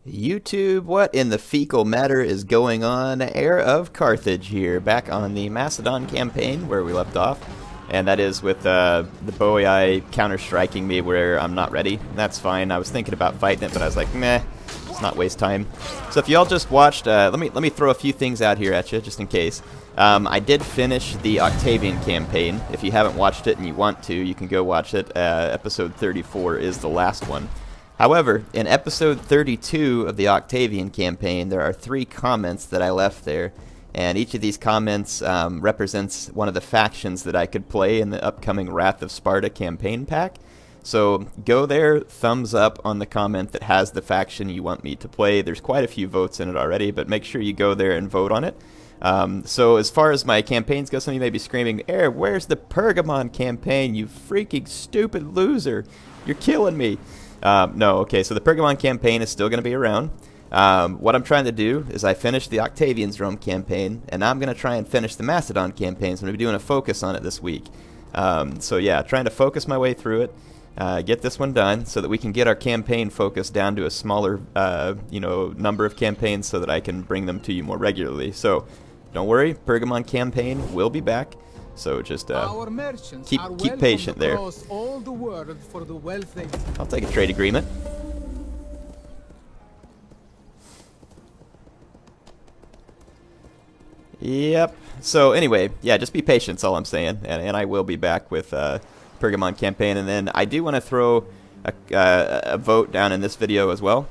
YouTube, what in the fecal matter is going on? Heir of Carthage here, back on the Macedon campaign where we left off. And that is with the Boii counter-striking me where I'm not ready. That's fine. I was thinking about fighting it, but I was like, meh, let's not waste time. So if y'all just watched, let me throw a few things out here at you, just in case. I did finish the Octavian campaign. If you haven't watched it and you want to, you can go watch it. Episode 34 is the last one. However, in episode 32 of the Octavian campaign, there are 3 comments that I left there, and each of these comments represents one of the factions that I could play in the upcoming Wrath of Sparta campaign pack. So go there, thumbs up on the comment that has the faction you want me to play. There's quite a few votes in it already, but make sure you go there and vote on it. So as far as my campaigns go, some of you may be screaming, Heir, where's the Pergamon campaign, you freaking stupid loser? You're killing me. No, okay, so the Pergamon campaign is still going to be around. What I'm trying to do is I finished the Octavian's Rome campaign, and now I'm going to try and finish the Macedon campaign, so I'm going to be doing a focus on it this week. So yeah, trying to focus my way through it, get this one done, so that we can get our campaign focus down to a smaller, number of campaigns so that I can bring them to you more regularly. So don't worry, Pergamon campaign will be back. So just keep patient there. I'll take a trade agreement. Yep. So anyway, yeah, just be patient. That's all I'm saying, and I will be back with Pergamon campaign, and then I do want to throw a vote down in this video as well.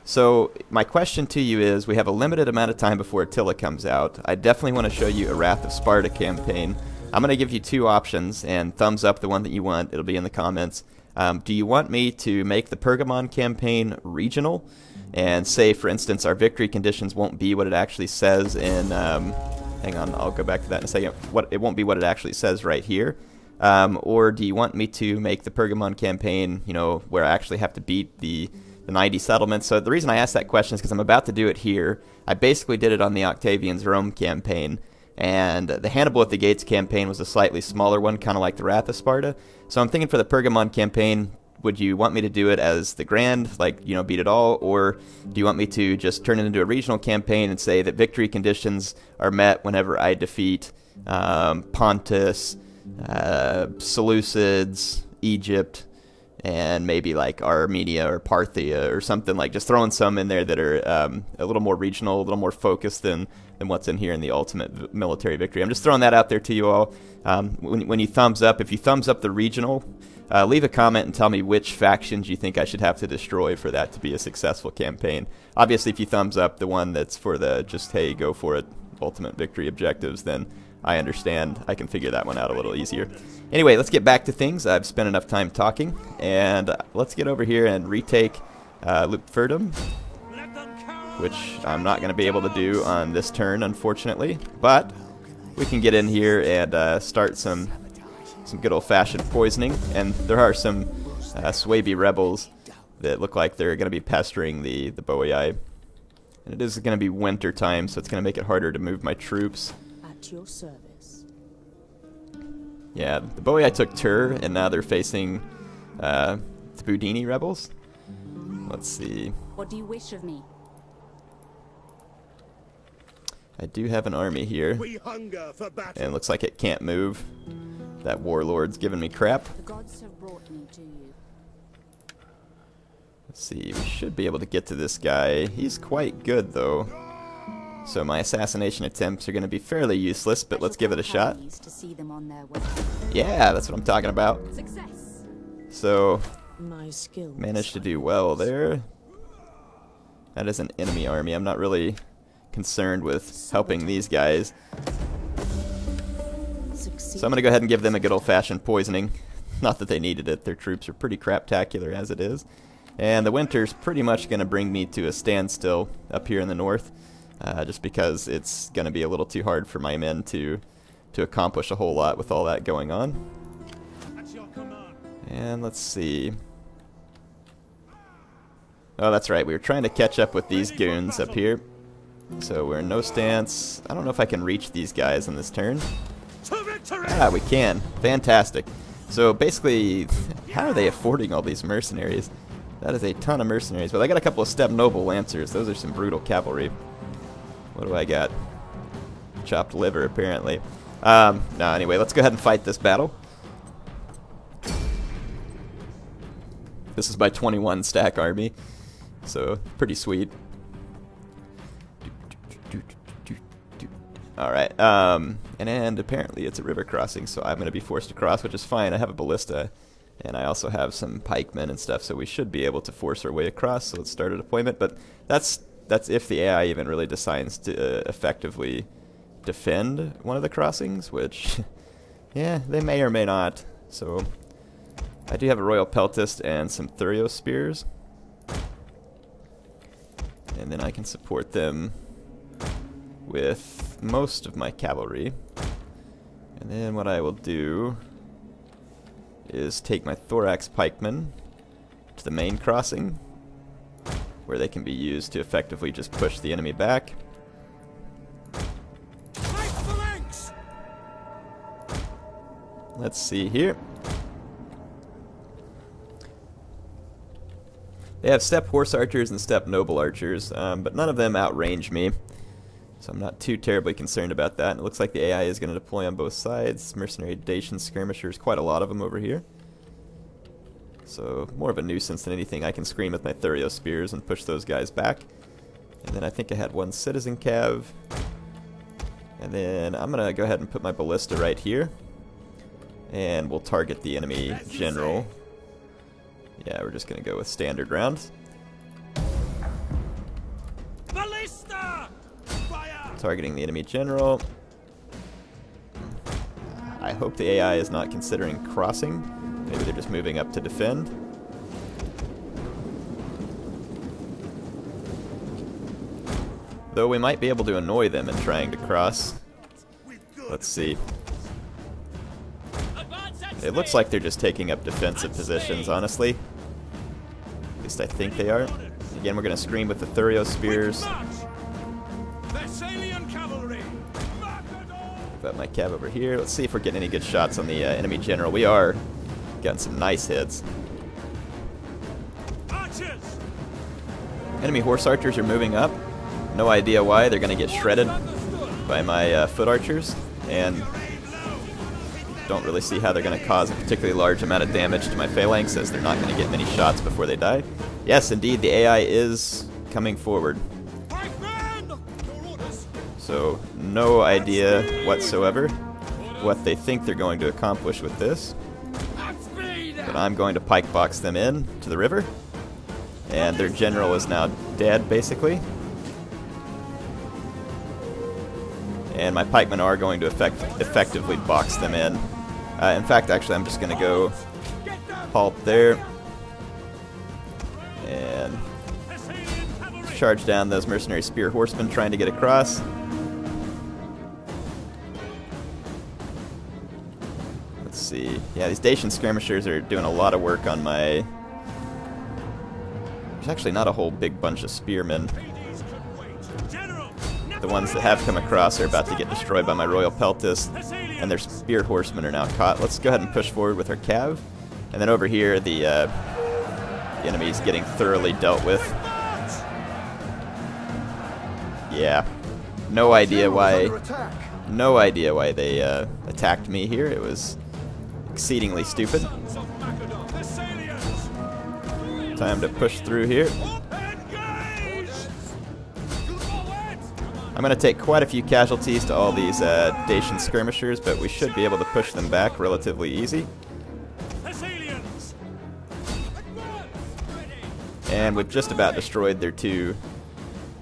So my question to you is, we have a limited amount of time before Attila comes out. I definitely want to show you a Wrath of Sparta campaign. I'm going to give you 2 options, and thumbs up the one that you want. It'll be in the comments. Do you want me to make the Pergamon campaign regional and say, for instance, our victory conditions won't be what it actually says in... hang on, I'll go back to that in a second. It won't be what it actually says right here. Or do you want me to make the Pergamon campaign, where I actually have to beat the 90 settlements? So the reason I asked that question is because I'm about to do it here. I basically did it on the Octavian's Rome campaign. And the Hannibal at the Gates campaign was a slightly smaller one, kind of like the Wrath of Sparta. So I'm thinking for the Pergamon campaign, would you want me to do it as the Grand, like, beat it all? Or do you want me to just turn it into a regional campaign and say that victory conditions are met whenever I defeat Pontus, Seleucids, Egypt, and maybe like Armenia or Parthia or something, like just throwing some in there that are a little more regional, a little more focused than what's in here in the ultimate military victory. I'm just throwing that out there to you all. When you thumbs up, if you thumbs up the regional, leave a comment and tell me which factions you think I should have to destroy for that to be a successful campaign. Obviously, if you thumbs up the one that's for the just, hey, go for it, ultimate victory objectives, then I understand. I can figure that one out a little easier. Anyway, let's get back to things. I've spent enough time talking, and let's get over here and retake Lupfurdum, which I'm not going to be able to do on this turn, unfortunately. But we can get in here and start some good old-fashioned poisoning. And there are some Suebi rebels that look like they're going to be pestering the Boii. And it is going to be winter time, so it's going to make it harder to move my troops. At your service. Yeah, the Boii took Tur, and now they're facing the Budini rebels. Let's see. What do you wish of me? I do have an army here, and it looks like it can't move. That warlord's giving me crap. The gods have brought me to you. Let's see, we should be able to get to this guy. He's quite good, though. So my assassination attempts are going to be fairly useless, but let's give it a shot. Yeah, that's what I'm talking about. Success. So, managed to do well there. That is an enemy army. I'm not really concerned with helping these guys. So I'm going to go ahead and give them a good old-fashioned poisoning. Not that they needed it. Their troops are pretty craptacular as it is. And the winter's pretty much going to bring me to a standstill up here in the north. Just because it's going to be a little too hard for my men to accomplish a whole lot with all that going on. And let's see. Oh, that's right. We were trying to catch up with these goons up here. So we're in no stance. I don't know if I can reach these guys on this turn. Ah, we can. Fantastic. So basically, how are they affording all these mercenaries? That is a ton of mercenaries, but I got a couple of Step Noble Lancers. Those are some brutal cavalry. What do I got? Chopped liver, apparently. No, anyway, let's go ahead and fight this battle. This is my 21 stack army, so pretty sweet. Alright, and apparently it's a river crossing, so I'm going to be forced to cross, which is fine. I have a ballista, and I also have some pikemen and stuff, so we should be able to force our way across. So let's start a deployment, but that's if the AI even really decides to effectively defend one of the crossings, which, yeah, they may or may not. So I do have a Royal Peltist and some Thurio Spears, and then I can support them with most of my cavalry. And then what I will do is take my Thorax pikemen to the main crossing, where they can be used to effectively just push the enemy back. Let's see here. They have Step Horse Archers and Step Noble Archers, but none of them outrange me, so I'm not too terribly concerned about that. And it looks like the AI is going to deploy on both sides. Mercenary Dacian Skirmishers, quite a lot of them over here. So more of a nuisance than anything. I can scream with my Thurio Spears and push those guys back. And then I think I had one Citizen Cav. And then I'm going to go ahead and put my Ballista right here. And we'll target the enemy general. Yeah, we're just going to go with standard rounds. Ballista! Fire! Targeting the enemy general. I hope the AI is not considering crossing. Maybe they're just moving up to defend. Though we might be able to annoy them in trying to cross. Let's see. It looks like they're just taking up defensive positions, honestly. At least I think they are. Again, we're going to scream with the Thurio Spears. Got my cav over here. Let's see if we're getting any good shots on the enemy general. We are. Getting some nice hits. Enemy horse archers are moving up. No idea why. They're going to get shredded by my foot archers. And don't really see how they're going to cause a particularly large amount of damage to my phalanx, as they're not going to get many shots before they die. Yes, indeed, the AI is coming forward. So, no idea whatsoever what they think they're going to accomplish with this. But I'm going to pike box them in to the river. And their general is now dead, basically. And my pikemen are going to effectively box them in. In fact, actually, I'm just going to go halt there. And charge down those mercenary spear horsemen trying to get across. Let's see. Yeah, these Dacian skirmishers are doing a lot of work on my... There's actually not a whole big bunch of spearmen. The ones that have come across are about to get destroyed by my Royal Peltist, and their spear horsemen are now caught. Let's go ahead and push forward with our cav. And then over here, the enemy's getting thoroughly dealt with. Yeah. No idea why they attacked me here. It was exceedingly stupid. Time to push through here. I'm going to take quite a few casualties to all these Dacian skirmishers, but we should be able to push them back relatively easy. And we've just about destroyed their two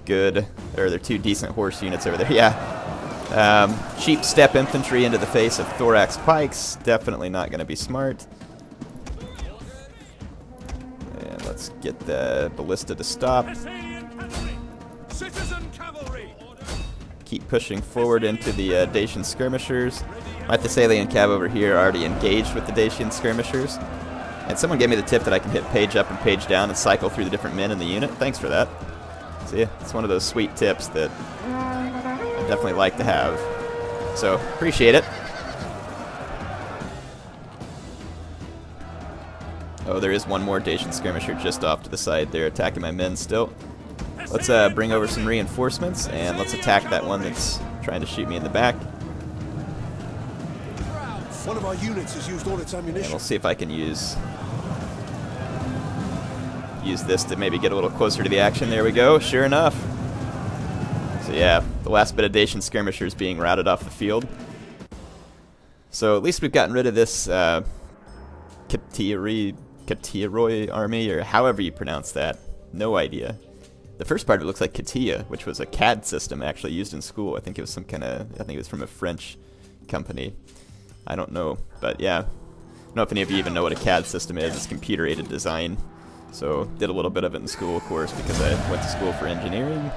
decent horse units over there. Yeah. Cheap step infantry into the face of thorax pikes. Definitely not going to be smart. And let's get the ballista to stop. Keep pushing forward into the Dacian skirmishers. My Thessalian cav over here are already engaged with the Dacian skirmishers. And someone gave me the tip that I can hit page up and page down and cycle through the different men in the unit. Thanks for that. See, it's one of those sweet tips that I definitely like to have. So, appreciate it. Oh, there is one more Dacian skirmisher just off to the side there attacking my men still. Let's bring over some reinforcements, and let's attack that one that's trying to shoot me in the back. One of our units has used all its ammunition. And we'll see if I can use this to maybe get a little closer to the action. There we go. Sure enough. So yeah, the last bit of Dacian skirmishers being routed off the field. So at least we've gotten rid of this Katiroi army, or however you pronounce that. No idea. The first part of it looks like Katia, which was a CAD system actually used in school. I think it was some kind of, I think it was from a French company. I don't know, but yeah. I don't know if any of you even know what a CAD system is. It's computer-aided design. So did a little bit of it in school, of course, because I went to school for engineering.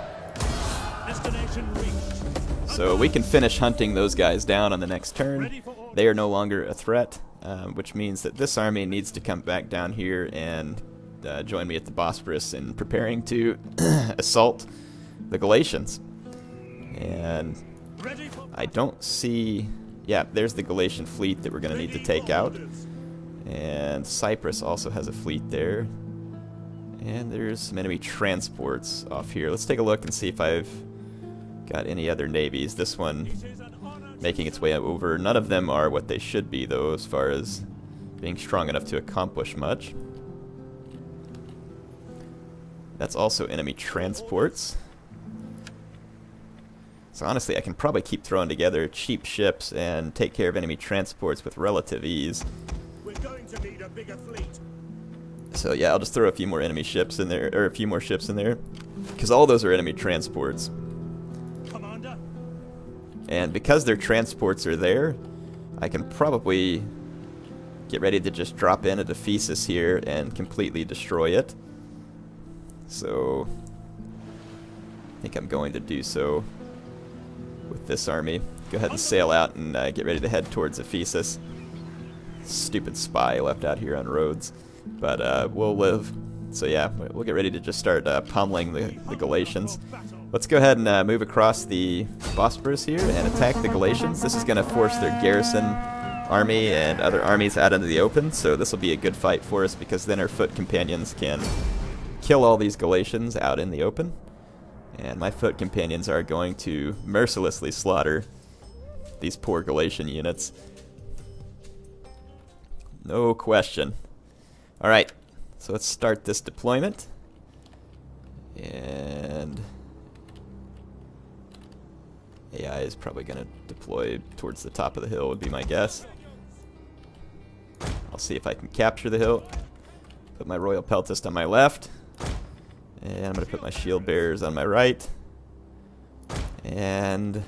Destination reached. So we can finish hunting those guys down on the next turn. They are no longer a threat, which means that this army needs to come back down here and join me at the Bosporus in preparing to assault the Galatians. And I don't see... Yeah, there's the Galatian fleet that we're going to need to take out. And Cyprus also has a fleet there. And there's some enemy transports off here. Let's take a look and see if I've got any other navies. This one making its way over. None of them are what they should be, though, as far as being strong enough to accomplish much. That's also enemy transports. So honestly, I can probably keep throwing together cheap ships and take care of enemy transports with relative ease. We're going to need a bigger fleet. So yeah, I'll just throw a few more enemy ships in there, or a few more ships in there, because all those are enemy transports. Commander. And because their transports are there, I can probably get ready to just drop in at Ephesus here and completely destroy it. So I think I'm going to do so with this army. Go ahead and sail out and get ready to head towards Ephesus. Stupid spy left out here on Rhodes. But we'll live. So yeah, we'll get ready to just start pummeling the Galatians. Let's go ahead and move across the Bosporus here and attack the Galatians. This is going to force their garrison army and other armies out into the open. So this will be a good fight for us, because then our foot companions can kill all these Galatians out in the open. And my foot companions are going to mercilessly slaughter these poor Galatian units. No question. Alright, so let's start this deployment. And AI is probably going to deploy towards the top of the hill, would be my guess. I'll see if I can capture the hill. Put my Royal Peltist on my left. And I'm going to put my shield bearers on my right. And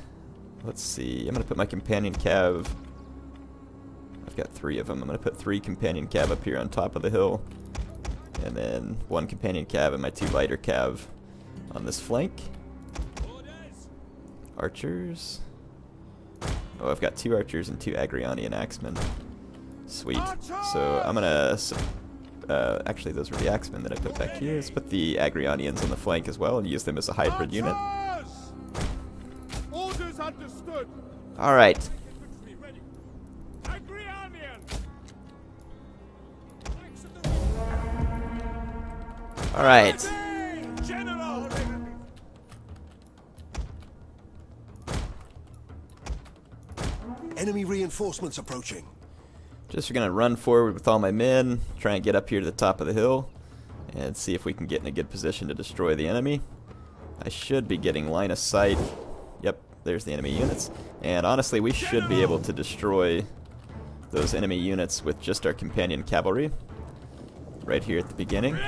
let's see, I'm going to put my companion cav. I've got 3 of them. I'm going to put 3 companion cav up here on top of the hill. And then 1 companion cav and my 2 lighter cav on this flank. Archers. Oh, I've got 2 archers and 2 Agrionian axemen. Sweet. So I'm going to... actually, those were the axemen that I put back here. Let's put the Agrionians on the flank as well and use them as a hybrid unit. Orders understood. Alright. Alright. General. Enemy reinforcements approaching. Just going to run forward with all my men, try and get up here to the top of the hill, and see if we can get in a good position to destroy the enemy. I should be getting line of sight. Yep, there's the enemy units. And honestly, we should be able to destroy those enemy units with just our companion cavalry right here at the beginning.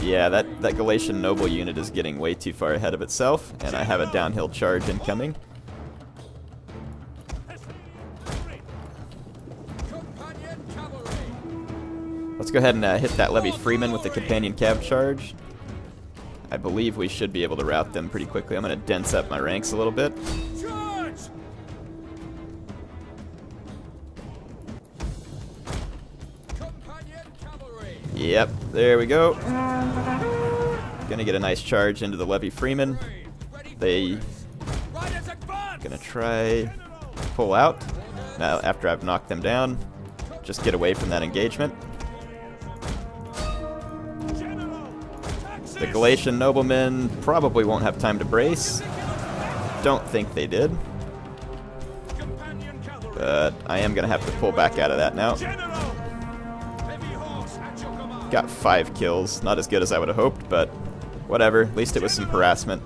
Yeah, that Galatian noble unit is getting way too far ahead of itself, and I have a downhill charge incoming. Let's go ahead and hit that Levy Freeman with the companion cav charge. I believe we should be able to rout them pretty quickly. I'm going to dense up my ranks a little bit. Yep, there we go. Gonna get a nice charge into the Levy Freeman. They gonna try pull out. Now, after I've knocked them down, just get away from that engagement. The Galatian noblemen probably won't have time to brace. Don't think they did. But I am going to have to pull back out of that now. Got 5 kills. Not as good as I would have hoped, but whatever. At least it was some harassment.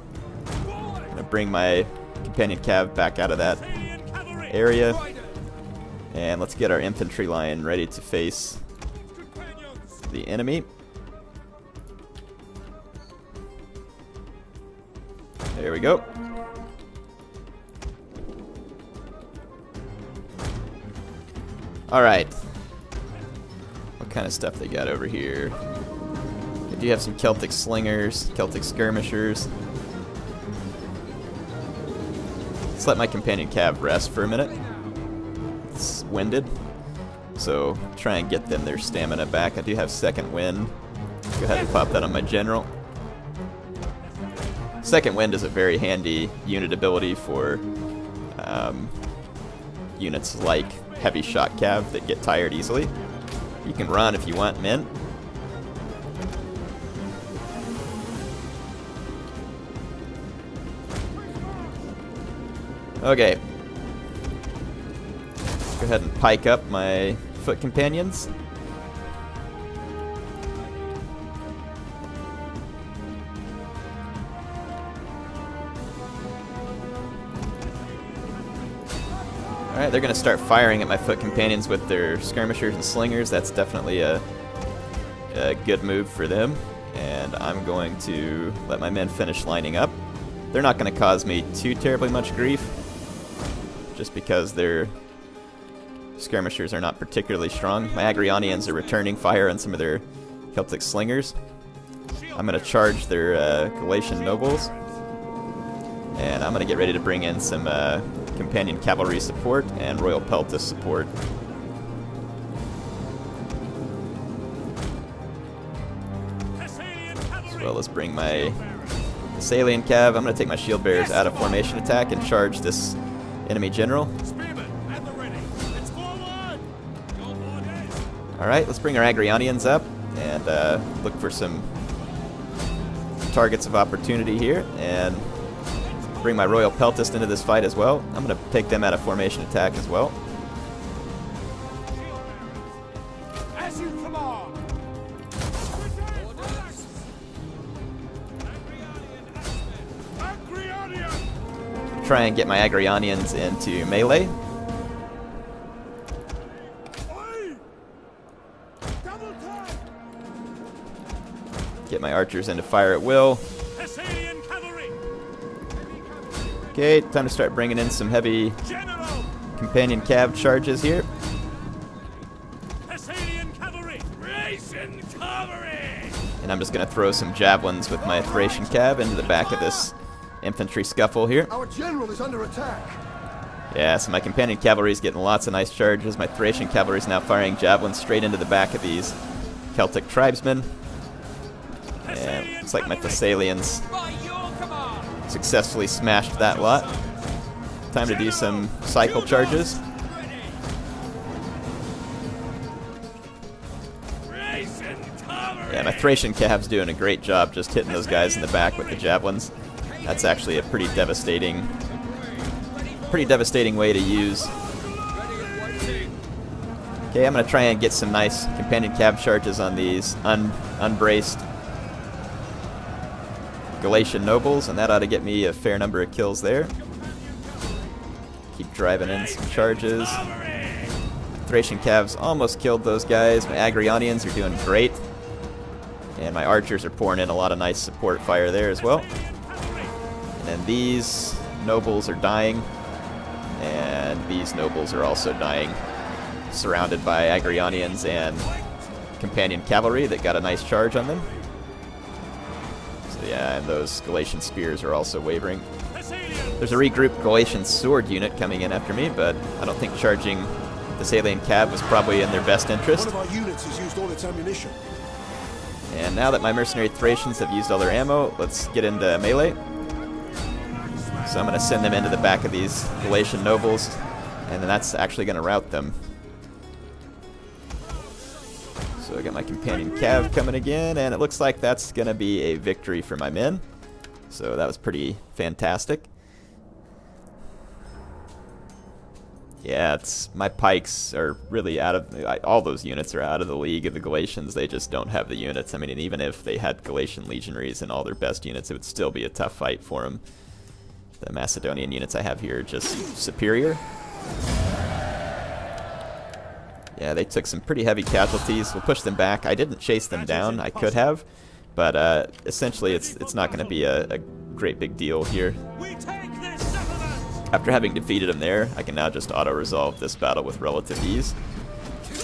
I'm going to bring my companion cav back out of that area. And let's get our infantry line ready to face the enemy. There we go. Alright. What kind of stuff they got over here? They do have some Celtic slingers, Celtic skirmishers. Let's let my companion cav rest for a minute. It's winded, so try and get them their stamina back. I do have second wind. Go ahead and pop that on my general. Second wind is a very handy unit ability for units like heavy shot cav that get tired easily. You can run if you want, men. Okay. Go ahead and pike up my foot companions. Alright, they're going to start firing at my foot companions with their skirmishers and slingers. That's definitely a good move for them. And I'm going to let my men finish lining up. They're not going to cause me too terribly much grief, just because their skirmishers are not particularly strong. My Agrionians are returning fire on some of their Celtic slingers. I'm going to charge their Galatian nobles. And I'm going to get ready to bring in some companion cavalry support and royal peltist support. As well as bring my Thessalian cav. I'm going to take my shield bearers out of formation attack and charge this enemy general. Alright, let's bring our Agrionians up and look for some targets of opportunity here, and bring my royal peltist into this fight as well. I'm going to take them out of formation attack as well. As you command. Try and get my Agrionians into melee. Get my archers into fire at will. Okay, time to start bringing in some heavy companion cav charges here. And I'm just going to throw some javelins with my Thracian cav into the back of this infantry scuffle here. Our general is under attack. Yeah, so my companion cavalry is getting lots of nice charges. My Thracian cavalry is now firing javelins straight into the back of these Celtic tribesmen. And looks like my Thessalians successfully smashed that lot. Time to do some cycle charges. Yeah, my Thracian cav's doing a great job just hitting those guys in the back with the javelins. That's actually a pretty devastating way to use. Okay, I'm going to try and get some nice companion cav charges on these unbraced Galatian nobles, and that ought to get me a fair number of kills there. Keep driving in some charges. Thracian cavs almost killed those guys. My Agrionians are doing great. And my archers are pouring in a lot of nice support fire there as well. And then these nobles are dying. And these nobles are also dying. Surrounded by Agrionians and companion cavalry that got a nice charge on them. Yeah, and those Galatian spears are also wavering. There's a regrouped Galatian sword unit coming in after me, but I don't think charging the Thessalian cav was probably in their best interest. One of our units has used all its ammunition. And now that my mercenary Thracians have used all their ammo, let's get into melee. So I'm going to send them into the back of these Galatian nobles. And then that's actually going to rout them. So I got my companion Cav coming again, and it looks like that's going to be a victory for my men. So that was pretty fantastic. Yeah, my pikes are really out of... all those units are out of the league of the Galatians. They just don't have the units. I mean, and even if they had Galatian legionaries and all their best units, it would still be a tough fight for them. The Macedonian units I have here are just superior. Yeah, they took some pretty heavy casualties. We'll push them back. I didn't chase them down. I could have. But essentially, it's not going to be a great big deal here. After having defeated him there, I can now just auto-resolve this battle with relative ease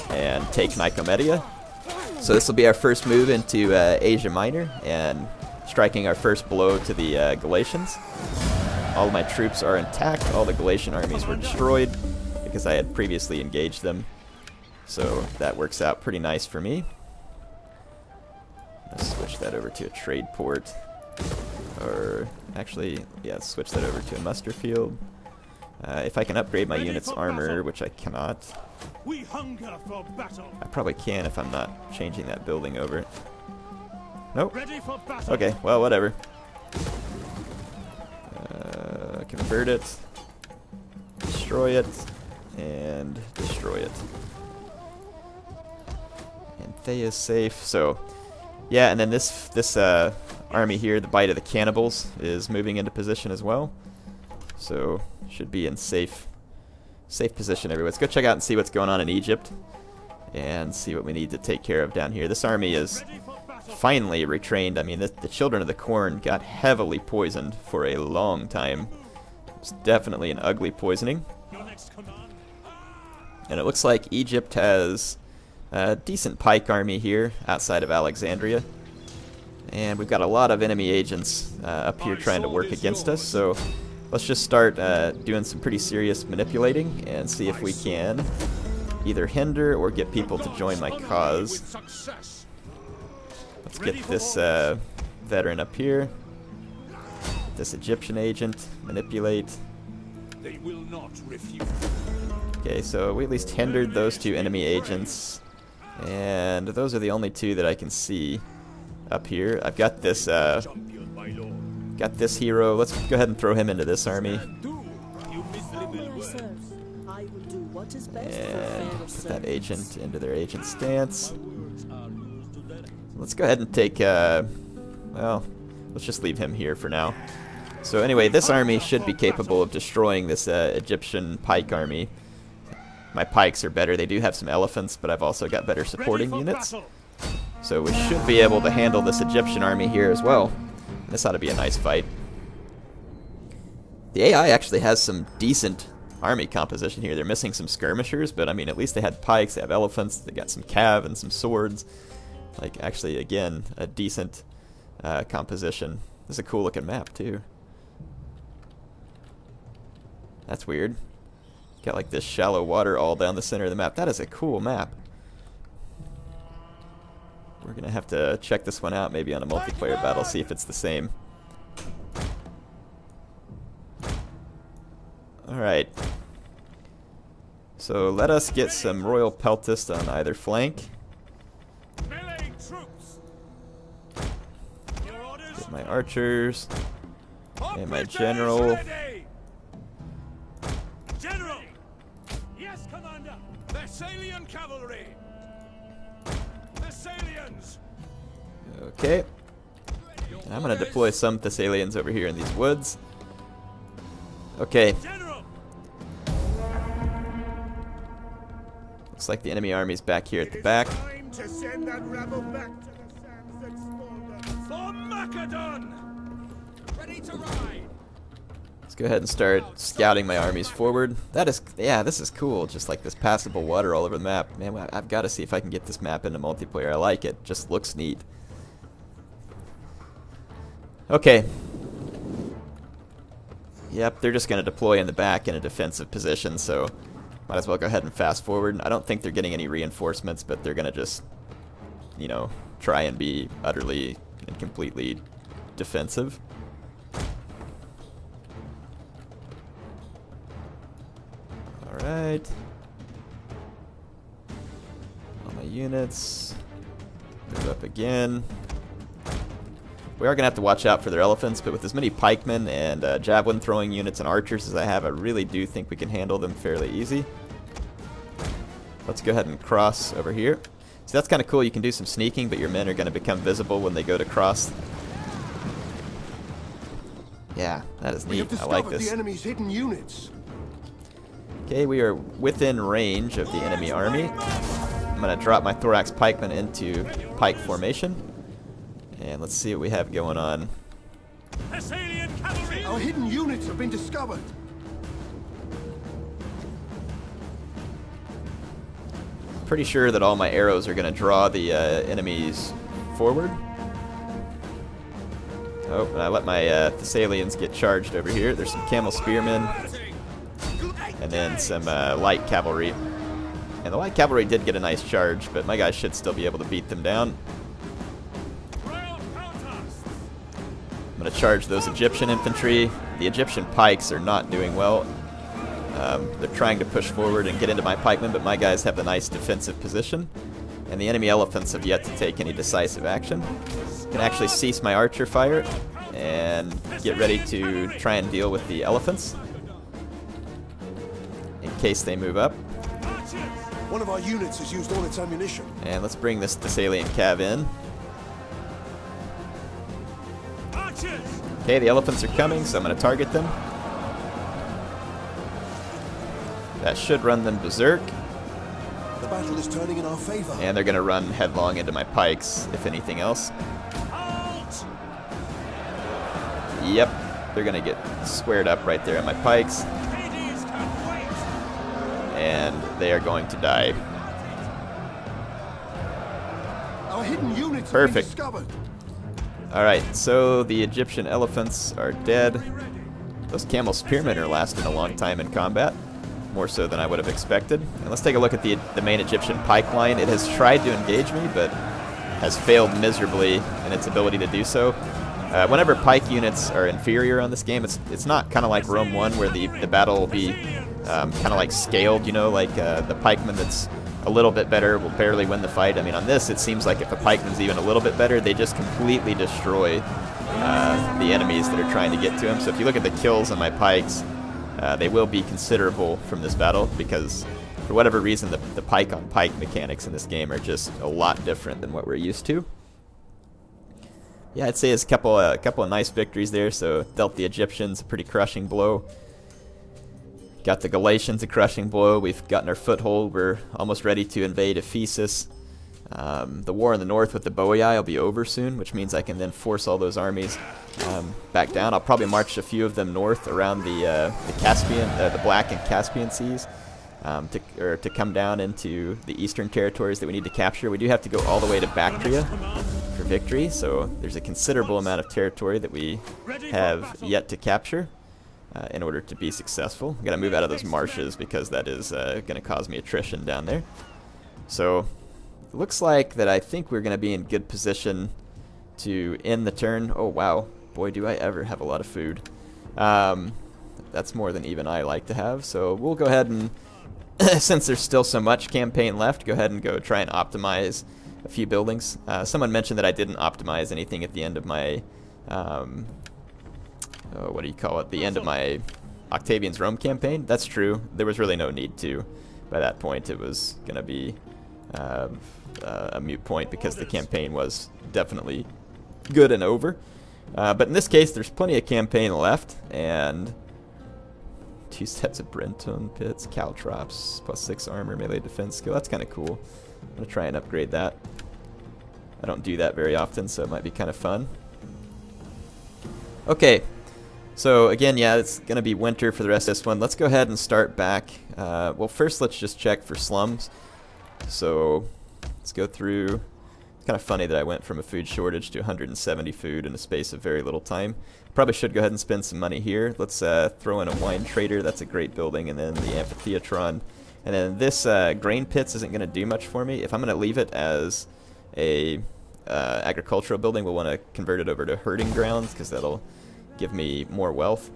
and take Nicomedia. So this will be our first move into Asia Minor and striking our first blow to the Galatians. All of my troops are intact. All the Galatian armies were destroyed because I had previously engaged them. So that works out pretty nice for me. Let's switch that over to a trade port. Or actually, yeah, switch that over to a muster field. If I can upgrade my unit's armor, which I cannot. We hunger for battle. I probably can if I'm not changing that building over. Nope. Ready for battle. Okay, well, whatever. Convert it. Destroy it. And destroy it. And Thea is safe. So, yeah, and then this army here, the Bite of the Cannibals, is moving into position as well. So should be in safe position everywhere. Let's go check out and see what's going on in Egypt and see what we need to take care of down here. This army is finally retrained. I mean, the Children of the Corn got heavily poisoned for a long time. It's definitely an ugly poisoning. And it looks like Egypt has a decent pike army here outside of Alexandria. And we've got a lot of enemy agents up here trying to work against us, so let's just start doing some pretty serious manipulating and see if we can either hinder or get people to join my cause. Let's get this veteran up here. This Egyptian agent, manipulate. They will not refuse. Okay, so we at least hindered those two enemy agents, and those are the only two that I can see up here. I've got this hero. Let's go ahead and throw him into this army. And put that agent into their agent stance. Let's go ahead and take, well, let's just leave him here for now. So anyway, this army should be capable of destroying this Egyptian pike army. My pikes are better. They do have some elephants, but I've also got better supporting units. So we should be able to handle this Egyptian army here as well. This ought to be a nice fight. The AI actually has some decent army composition here. They're missing some skirmishers, but I mean, at least they had pikes, they have elephants, they got some cav and some swords. Like, actually, again, a decent composition. This is a cool looking map, too. That's weird. Got like this shallow water all down the center of the map. That is a cool map. We're going to have to check this one out maybe on a multiplayer battle, see if it's the same. Alright. So let us get some Royal Peltist on either flank. Get my archers. And my general. General! Yes, Commander! Thessalian cavalry! Thessalians! Okay. I'm going to deploy some Thessalians over here in these woods. Okay. General! Looks like the enemy army's back here at the back. Time to send that rabble back to the sands that spawned us. For Macedon! Ready to ride! Let's go ahead and start scouting my armies forward. That is, yeah, this is cool. Just like this passable water all over the map. Man, I've got to see if I can get this map into multiplayer. I like it. Just looks neat. Okay. Yep, they're just going to deploy in the back in a defensive position, so might as well go ahead and fast forward. I don't think they're getting any reinforcements, but they're going to just, you know, try and be utterly and completely defensive. Alright. Alright. All my units. Move up again. We are going to have to watch out for their elephants, but with as many pikemen and javelin throwing units and archers as I have, I really do think we can handle them fairly easy. Let's go ahead and cross over here. So that's kind of cool. You can do some sneaking, but your men are going to become visible when they go to cross. Yeah, that is neat. I like this. The enemy's hidden units. Okay, we are within range of the enemy army. I'm going to drop my thorax pikemen into pike formation. And let's see what we have going on. Thessalian cavalry! Our hidden units have been discovered. Pretty sure that all my arrows are going to draw the enemies forward. Oh, and I let my Thessalians get charged over here. There's some camel spearmen. And then some light cavalry. And the light cavalry did get a nice charge, but my guys should still be able to beat them down. I'm going to charge those Egyptian infantry. The Egyptian pikes are not doing well. They're trying to push forward and get into my pikemen, but my guys have a nice defensive position. And the enemy elephants have yet to take any decisive action. I can actually cease my archer fire and get ready to try and deal with the elephants in case they move up. One of our units has used all its ammunition. And let's bring this Thessalian cav in. Okay, the elephants are coming, so I'm going to target them. That should run them berserk. The battle is turning in our favor. And they're going to run headlong into my pikes, if anything else. Yep, they're going to get squared up right there on my pikes. And they are going to die. Our hidden units Perfect. have been discovered. Alright, so the Egyptian elephants are dead. Those camel spearmen are lasting a long time in combat. More so than I would have expected. And let's take a look at the main Egyptian pike line. It has tried to engage me, but has failed miserably in its ability to do so. Whenever pike units are inferior on this game, it's not kind of like Rome 1 where the battle will be kind of like scaled, you know, like the pikeman that's a little bit better will barely win the fight. I mean, on this, it seems like if a pikeman's even a little bit better, they just completely destroy the enemies that are trying to get to him. So if you look at the kills on my pikes, they will be considerable from this battle because, for whatever reason, the pike-on-pike mechanics in this game are just a lot different than what we're used to. Yeah, I'd say it's a couple of nice victories there. So dealt the Egyptians a pretty crushing blow. Got the Galatians a crushing blow. We've gotten our foothold. We're almost ready to invade Ephesus. The war in the north with the Boii will be over soon, which means I can then force all those armies back down. I'll probably march a few of them north around the Caspian, the Black and Caspian Seas, to come down into the eastern territories that we need to capture. We do have to go all the way to Bactria for victory, so there's a considerable amount of territory that we have yet to capture. In order to be successful. I'm going to move out of those marshes because that is going to cause me attrition down there. So it looks like that I think we're going to be in good position to end the turn. Oh wow, boy do I ever have a lot of food. That's more than even I like to have. So we'll go ahead and, since there's still so much campaign left, go ahead and go try and optimize a few buildings. Someone mentioned that I didn't optimize anything at the end of my what do you call it? The end of my Octavian's Rome campaign. That's true. There was really no need to. By that point, it was going to be a moot point because the campaign was definitely good and over. But in this case, there's plenty of campaign left, and 2 sets of Brenton pits, caltrops, +6 armor, melee defense skill. That's kind of cool. I'm going to try and upgrade that. I don't do that very often, so it might be kind of fun. Okay. So again, yeah, it's going to be winter for the rest of this one. Let's go ahead and start back. Well, first let's just check for slums. So let's go through. It's kind of funny that I went from a food shortage to 170 food in a space of very little time. Probably should go ahead and spend some money here. Let's throw in a wine trader. That's a great building. And then the amphitheatron. And then this grain pits isn't going to do much for me. If I'm going to leave it as a agricultural building, we'll want to convert it over to herding grounds because that'll give me more wealth.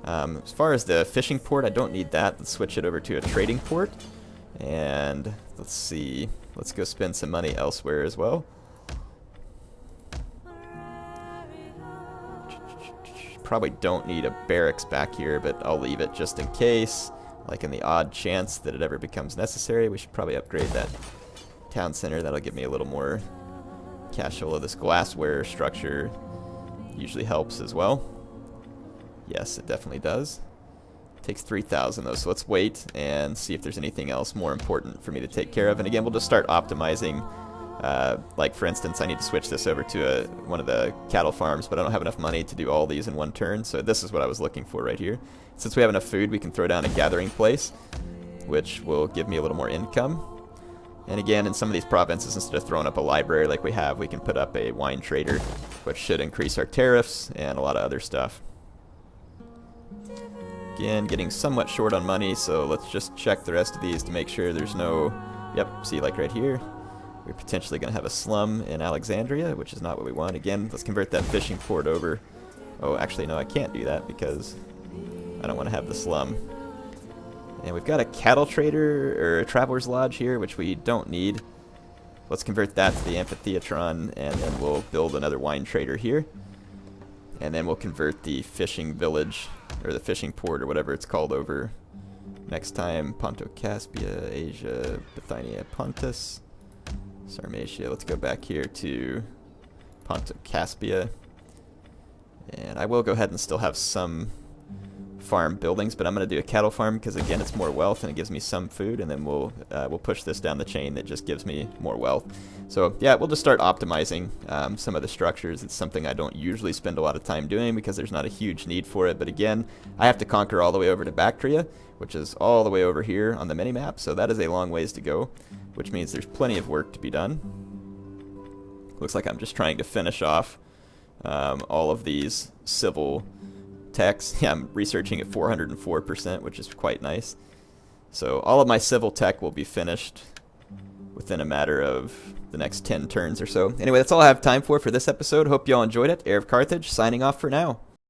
As far as the fishing port, I don't need that. Let's switch it over to a trading port. And let's see. Let's go spend some money elsewhere as well. Probably don't need a barracks back here, but I'll leave it just in case. Like in the odd chance that it ever becomes necessary, we should probably upgrade that town center. That'll give me a little more cash flow. This glassware structure usually helps as well. Yes, it definitely does. Takes 3,000 though, so let's wait and see if there's anything else more important for me to take care of. And again, we'll just start optimizing. Like for instance, I need to switch this over to one of the cattle farms, but I don't have enough money to do all these in one turn, so this is what I was looking for right here. Since we have enough food, we can throw down a gathering place, which will give me a little more income. And again, in some of these provinces, instead of throwing up a library like we have, we can put up a wine trader, which should increase our tariffs and a lot of other stuff. Again, getting somewhat short on money, so let's just check the rest of these to make sure there's no... Yep, see, like right here, we're potentially going to have a slum in Alexandria, which is not what we want. Again, let's convert that fishing port over. Oh, actually, no, I can't do that because I don't want to have the slum. And we've got a cattle trader, or a traveler's lodge here, which we don't need. Let's convert that to the amphitheatron, and then we'll build another wine trader here. And then we'll convert the fishing village, or the fishing port, or whatever it's called, over next time. Ponto Caspia, Asia, Bithynia, Pontus, Sarmatia. Let's go back here to Ponto Caspia. And I will go ahead and still have some farm buildings, but I'm going to do a cattle farm because again it's more wealth and it gives me some food, and then we'll push this down the chain that just gives me more wealth. So yeah, we'll just start optimizing some of the structures. It's something I don't usually spend a lot of time doing because there's not a huge need for it, but again, I have to conquer all the way over to Bactria, which is all the way over here on the mini-map, so that is a long ways to go, which means there's plenty of work to be done. Looks like I'm just trying to finish off all of these civil techs. Yeah, I'm researching at 404%, which is quite nice. So all of my civil tech will be finished within a matter of the next 10 turns or so. Anyway, that's all I have time for this episode. Hope you all enjoyed it. Heir of Carthage, signing off for now.